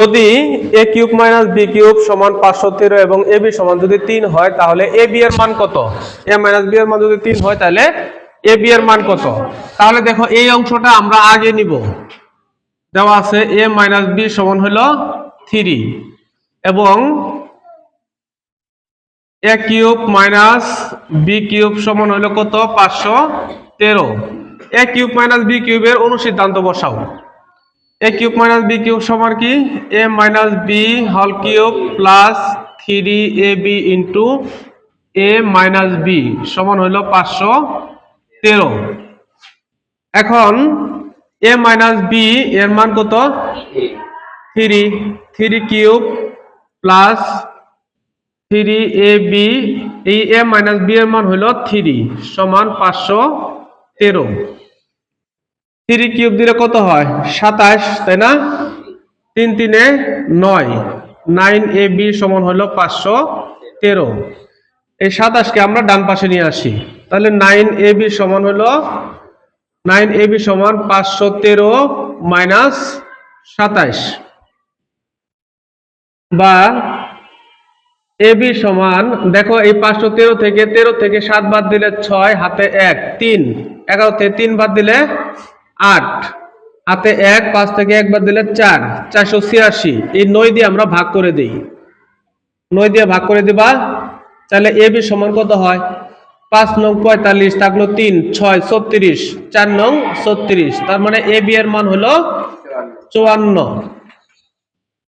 যদি a cube minus b cube সমান 513 এবং ab সমান যদি 3 হয় তাহলে ab এর মান কত? a মাইনাস b এর মান যদি 3 হয় তাহলে ab এর মান কত? তাহলে দেখো এই অংশটা আমরা আগে নিব। দেওয়া আছে a মাইনাস b সমান হলো 3 এবং a cube minus b cube সমান হলো কত? 513। a কিউব মাইনাস b কিউবের অনুসিদ্ধান্ত বসাও। a cube minus b cube সমান কি? a minus b whole cube plus 3ab into a minus b সমান হলো 513। এখন a মাইনাস b এর মান কত? 3 কিউব প্লাস 3ab, এই a মাইনাস b এর মান হলো 3 সমান 513। 3 কিউব দিলে কত হয়? 27, তাই না? 3 3 9, 9ab সমান হলো 513। এই 27 কে আমরা ডান পাশে নিয়ে আসি, তাহলে 9ab সমান হলো 9ab সমান 513 মাইনাস 27 বা ab সমান, দেখো এই 513 থেকে 13 থেকে 7 বাদ দিলে 6, হাতে 1 3, 11 থেকে 3 বাদ দিলে 8, হাতে 1, 5 থেকে 1 বাদ দিলে 4, 486। এই 9 দিয়ে আমরা ভাগ করে দিই, 9 দিয়ে ভাগ করে দিবা, তাহলে ab সমান কত হয়? 5 নং 45, থাকলো 3, 6 36, 4 নং 36, তার মানে ab এর মান হলো 54।